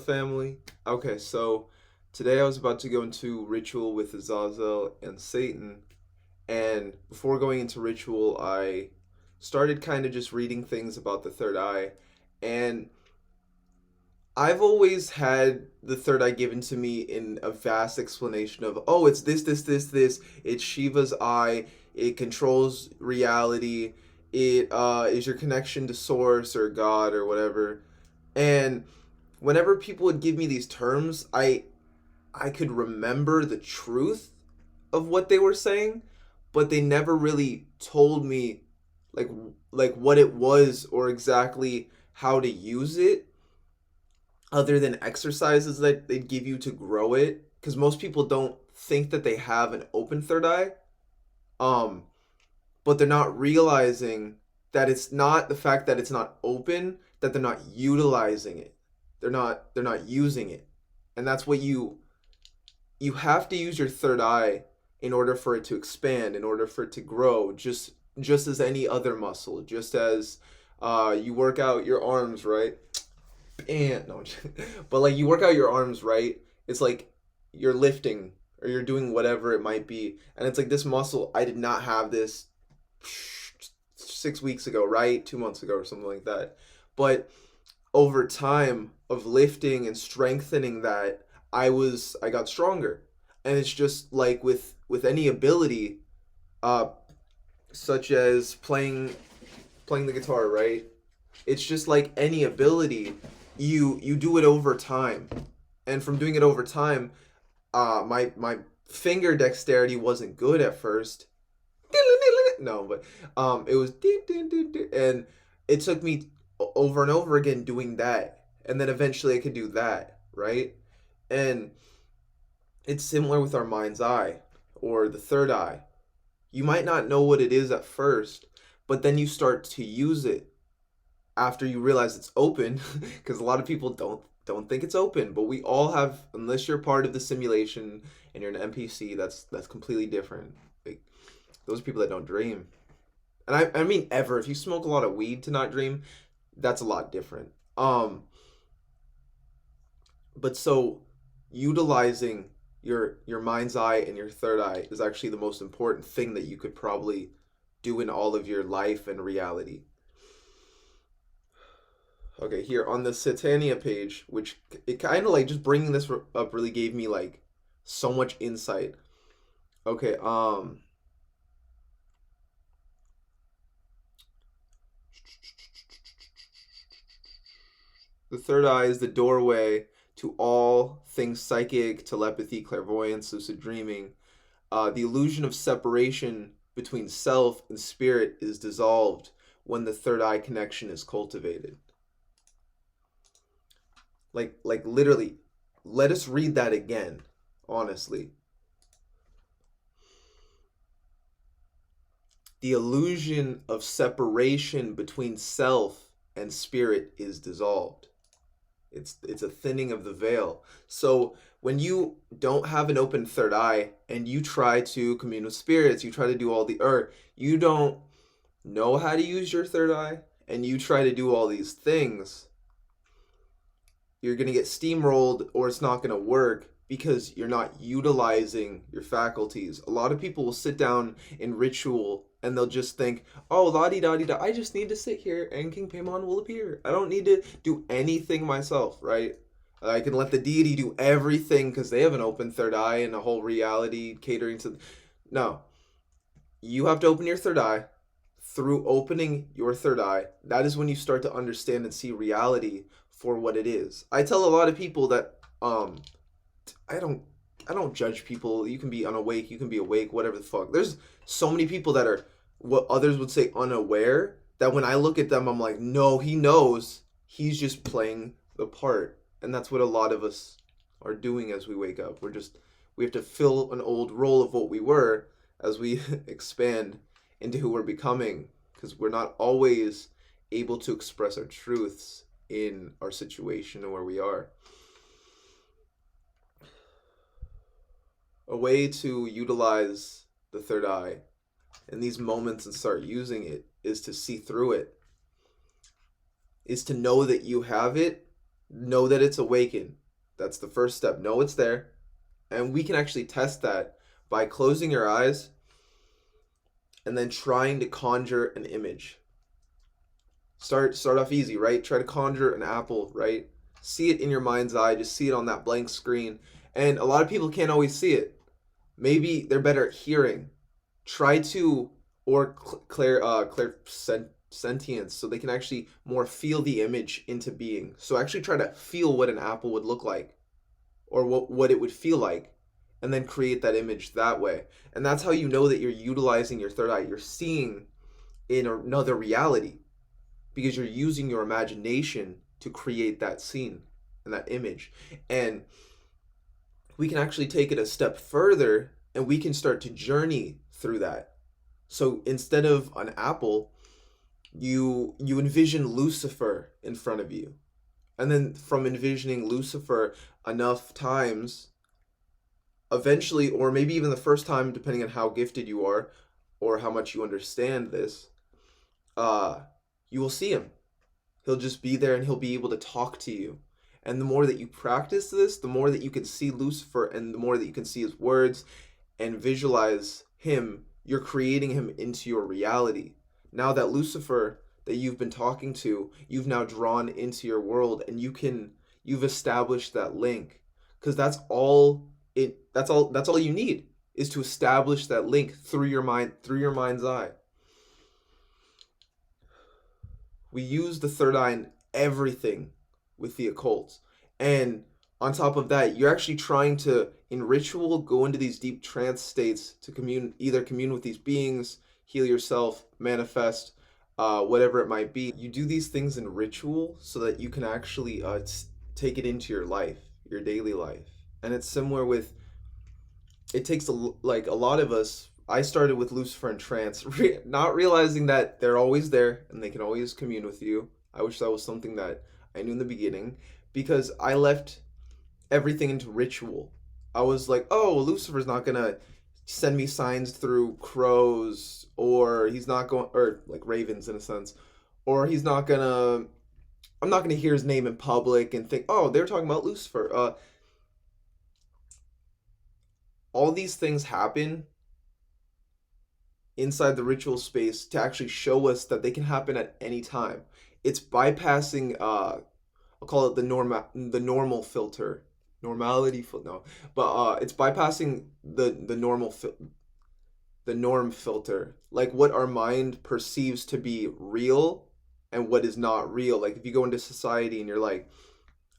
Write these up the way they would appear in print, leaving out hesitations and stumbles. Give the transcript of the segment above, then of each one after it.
family? Okay, so today I was about to go into ritual with Azazel and Satan, and before going into ritual, I started kind of just reading things about the third eye, and I've always had the third eye given to me in a vast explanation of, oh, it's this. It's Shiva's eye. It controls reality. It is your connection to source or God or whatever. And whenever people would give me these terms, I could remember the truth of what they were saying, but they never really told me like like what it was or exactly how to use it other than exercises that they'd give you to grow it, because most people don't think that they have an open third eye, um but they're not realizing that it's not the fact that it's not open, that they're not utilizing it. They're not using it. And that's what you have to use your third eye in order for it to expand, in order for it to grow, just as any other muscle, just as you work out your arms, right? And no, but like you work out your arms, right? It's like you're lifting or you're doing whatever it might be, and it's like this muscle. I did not have this 6 weeks ago, right? 2 months ago, or something like that. But over time of lifting and strengthening that, I got stronger. And it's just like with any ability, uh such as playing the guitar, right? It's just like any ability, you do it over time. And from doing it over time, my finger dexterity wasn't good at first. No, but it was and it took me over and over again doing that, and then eventually I could do that, right? And it's similar with our mind's eye or the third eye. You might not know what it is at first, but then you start to use it after you realize it's open, because a lot of people don't think it's open, but we all have, unless you're part of the simulation and you're an NPC, that's completely different. Like, those are people that don't dream. And I mean ever. If you smoke a lot of weed to not dream, that's a lot different. But so utilizing your mind's eye and your third eye is actually the most important thing that you could probably do in all of your life and reality. Okay, here on the Satania page, which it kind of like just bringing this up really gave me like so much insight. Okay, the third eye is the doorway to all things psychic, telepathy, clairvoyance, lucid dreaming. The illusion of separation between self and spirit is dissolved when the third eye connection is cultivated. Like literally, let us read that again, honestly. The illusion of separation between self and spirit is dissolved. It's a thinning of the veil. So when you don't have an open third eye and you try to commune with spirits, you try to do all the, or you don't know how to use your third eye and you try to do all these things, you're going to get steamrolled, or it's not going to work because you're not utilizing your faculties. A lot of people will sit down in ritual and they'll just think, oh, la di da di da, I just need to sit here and King Paimon will appear. I don't need to do anything myself, right? I can let the deity do everything because they have an open third eye and a whole reality catering to. No. You have to open your third eye. Through opening your third eye, that is when you start to understand and see reality for what it is. I tell a lot of people that I don't judge people. You can be unawake, you can be awake, whatever the fuck. There's so many people that are what others would say unaware, that when I look at them I'm like, no, he knows. He's just playing the part. And that's what a lot of us are doing as we wake up. We have to fill an old role of what we were as we expand into who we're becoming, because we're not always able to express our truths in our situation and where we are. A way to utilize the third eye in these moments and start using it is to see through it, is to know that you have it Know that it's awakened. That's the first step. Know it's there. And we can actually test that by closing your eyes and then trying to conjure an image. Start off easy, right? Try to conjure an apple, right? See it in your mind's eye, just see it on that blank screen. And a lot of people can't always see it. Maybe they're better at hearing. Try to or clear sentience so they can actually more feel the image into being. So actually try to feel what an apple would look like or what it would feel like and then create that image that way. And that's how you know that you're utilizing your third eye. You're seeing in another reality because you're using your imagination to create that scene and that image. And we can actually take it a step further and we can start to journey through that. So instead of an apple, you envision Lucifer in front of you. And then from envisioning Lucifer enough times, eventually, or maybe even the first time, depending on how gifted you are or how much you understand this, uh, you will see him. He'll just be there and he'll be able to talk to you. And the more that you practice this, the more that you can see Lucifer and the more that you can see his words and visualize him, you're creating him into your reality. Now that Lucifer that you've been talking to, you've now drawn into your world and you've established that link. Because that's all you need is to establish that link through your mind's eye. We use the third eye in everything with the occult. And on top of that, you're actually trying to, in ritual, go into these deep trance states to either commune with these beings, heal yourself, manifest, whatever it might be. You do these things in ritual so that you can actually take it into your life, your daily life. And it's similar with, it takes like a lot of us. I started with Lucifer and trance, not realizing that they're always there and they can always commune with you. I wish that was something that I knew in the beginning because I left everything into ritual. I was like, oh, well, Lucifer's not gonna send me signs through crows, or he's not going, or like ravens in a sense, or I'm not gonna hear his name in public and think, oh, they're talking about Lucifer. All these things happen inside the ritual space to actually show us that they can happen at any time. It's bypassing I'll call it the normal filter. Normality no. But it's bypassing the norm filter. Like what our mind perceives to be real and what is not real. Like if you go into society and you're like,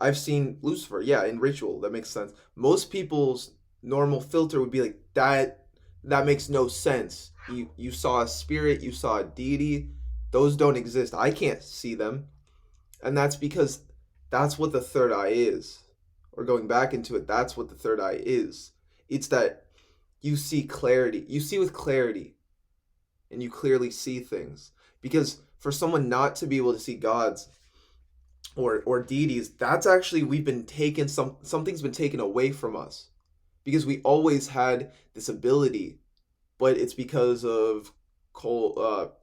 I've seen Lucifer, yeah, in ritual, that makes sense. Most people's normal filter would be like that makes no sense. You saw a spirit, you saw a deity. Those don't exist. I can't see them. And that's because that's what the third eye is. Or going back into it, that's what the third eye is. It's that you see clarity. You see with clarity and you clearly see things. Because for someone not to be able to see gods or deities, that's actually we've been taken something's been taken away from us. Because we always had this ability, but it's because of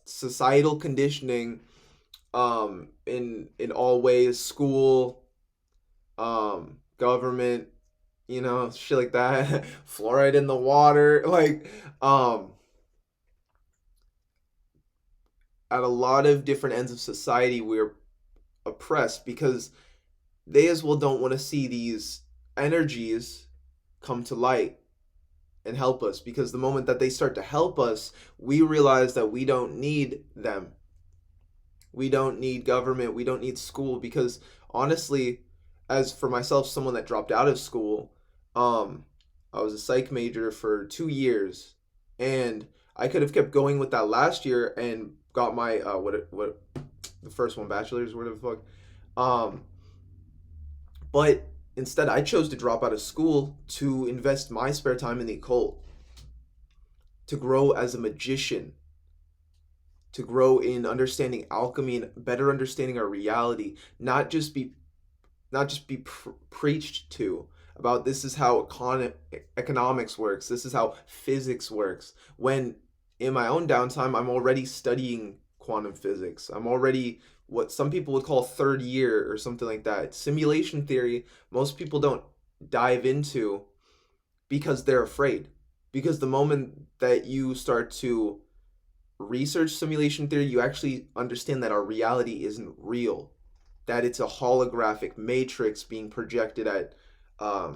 societal conditioning, in all ways, school, government, shit like that, fluoride in the water, like, at a lot of different ends of society, we're oppressed because they as well don't want to see these energies come to light and help us, because the moment that they start to help us, we realize that we don't need them. We don't need government. We don't need school because honestly, as for myself, someone that dropped out of school, I was a psych major for 2 years, and I could have kept going with that last year and got my what the first one, bachelor's, whatever the fuck. But instead, I chose to drop out of school to invest my spare time in the occult, to grow as a magician, to grow in understanding alchemy and better understanding our reality, not just be preached to about this is how economics works, this is how physics works. When in my own downtime, I'm already studying quantum physics. I'm already what some people would call third year or something like that. Simulation theory, most people don't dive into because they're afraid. Because the moment that you start to research simulation theory, you actually understand that our reality isn't real, that it's a holographic matrix being projected at um,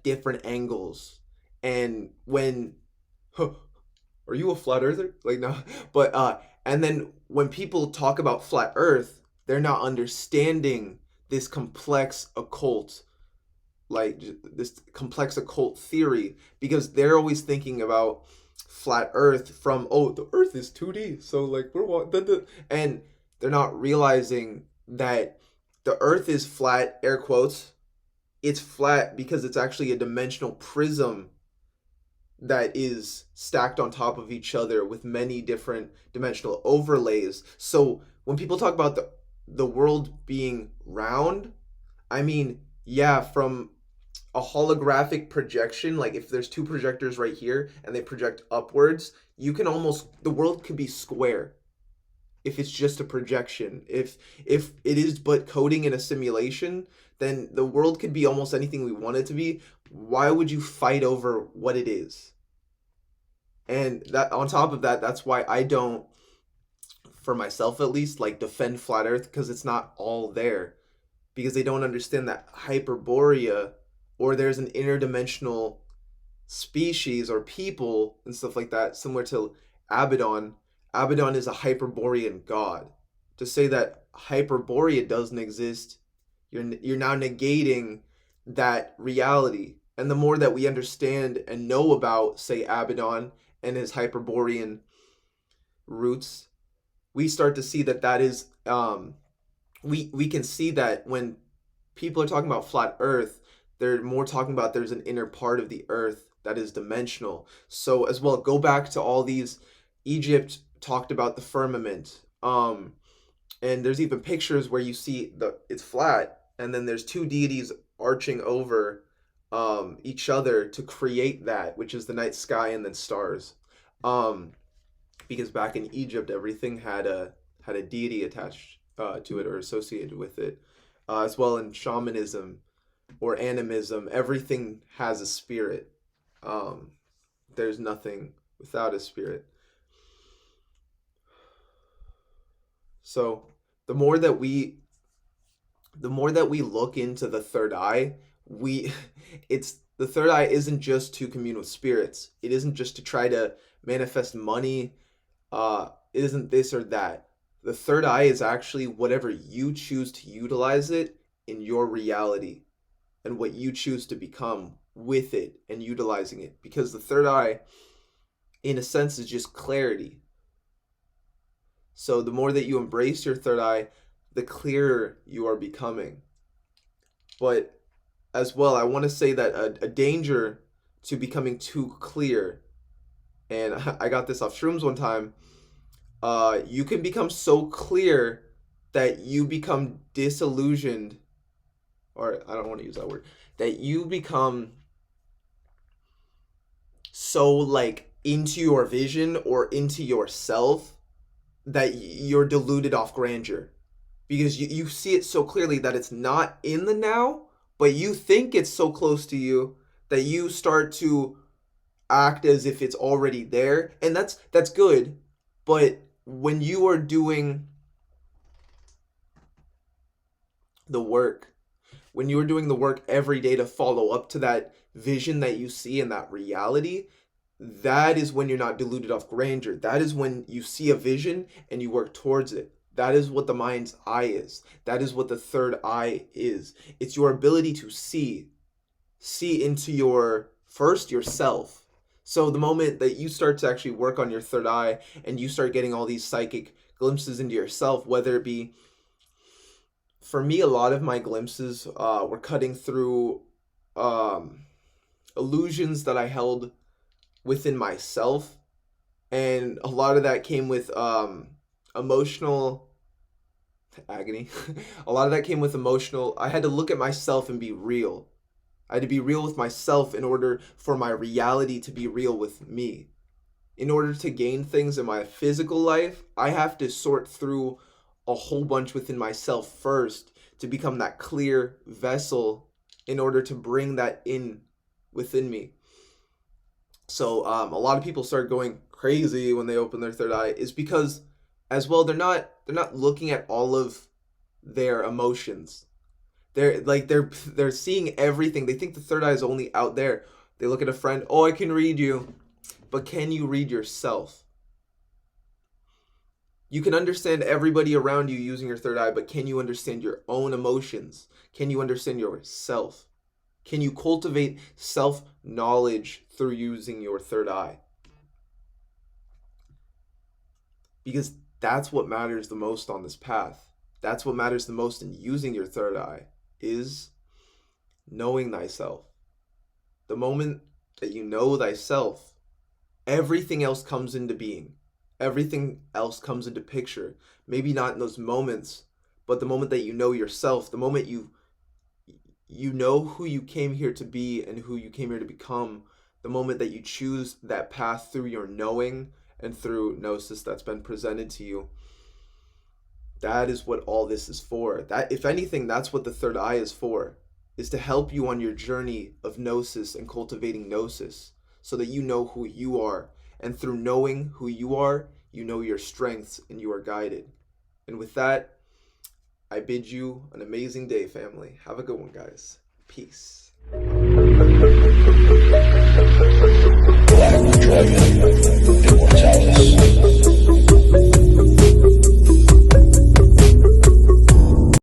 different angles. And when, huh, are you a flat earther? Like, no, but, and then when people talk about flat earth, they're not understanding this complex occult, like this complex occult theory, because they're always thinking about flat earth from, oh, the earth is 2D, so like and they're not realizing that the earth is flat, air quotes. It's flat because it's actually a dimensional prism that is stacked on top of each other with many different dimensional overlays. So when people talk about the world being round, I mean, yeah, from a holographic projection, like if there's two projectors right here and they project upwards, you can almost, the world could be square if it's just a projection. If it is but coding in a simulation, then the world could be almost anything we want it to be. Why would you fight over what it is? And that, on top of that, that's why I don't, for myself at least, like defend flat earth, because it's not all there, because they don't understand that Hyperborea, or there's an interdimensional species or people and stuff like that, similar to Abaddon. Abaddon is a Hyperborean god. To say that Hyperborea doesn't exist, you're now negating that reality. And the more that we understand and know about, say, Abaddon and his Hyperborean roots, we start to see that that is we can see that when people are talking about flat earth, they're more talking about there's an inner part of the earth that is dimensional. So as well, go back to all these, Egypt talked about the firmament, and there's even pictures where you see it's flat and then there's two deities arching over each other to create that, which is the night sky and then stars. um because back in Egypt, everything had a deity attached to it or associated with it. As well in shamanism or animism, everything has a spirit. Um, there's nothing without a spirit. So the more that we the more that we look into the third eye, we it's the third eye isn't just to commune with spirits. It isn't just to try to manifest money. It isn't this or that. The third eye is actually whatever you choose to utilize it in your reality and what you choose to become with it and utilizing it. Because the third eye, in a sense, is just clarity. So the more that you embrace your third eye, the clearer you are becoming. But as well, I want to say that a danger to becoming too clear, and I got this off shrooms one time, you can become so clear that you become disillusioned, or I don't want to use that word, that you become so like into your vision or into yourself that you're deluded off grandeur, because you see it so clearly that it's not in the now, but you think it's so close to you that you start to act as if it's already there, and that's good. But when you are doing the work, when you are doing the work every day to follow up to that vision that you see in that reality, that is when you're not deluded off grandeur. That is when you see a vision and you work towards it. That is what the mind's eye is. That is what the third eye is. It's your ability to see into your first yourself. So the moment that you start to actually work on your third eye and you start getting all these psychic glimpses into yourself, whether it be, for me, a lot of my glimpses were cutting through illusions that I held within myself, and a lot of that came with emotional agony. A lot of that came with emotional. I had to look at myself and be real. I had to be real with myself in order for my reality to be real with me. In order to gain things in my physical life, I have to sort through a whole bunch within myself first to become that clear vessel in order to bring that in within me. So a lot of people start going crazy when they open their third eye, is because as well they're not looking at all of their emotions. They're seeing everything. They think the third eye is only out there. They look at a friend, oh, I can read you. But can you read yourself? You can understand everybody around you using your third eye, but can you understand your own emotions? Can you understand yourself? Can you cultivate self-knowledge through using your third eye? Because that's what matters the most on this path. That's what matters the most in using your third eye, is knowing thyself. The moment that you know thyself, everything else comes into being. Everything else comes into picture. Maybe not in those moments, but the moment that you know yourself, the moment you know who you came here to be and who you came here to become, the moment that you choose that path through your knowing and through gnosis that's been presented to you, that is what all this is for. That, if anything, that's what the third eye is for, is to help you on your journey of gnosis and cultivating gnosis, so that you know who you are. And through knowing who you are, you know your strengths and you are guided. And with that, I bid you an amazing day, family. Have a good one, guys. Peace. Black Dragon, Immortalis.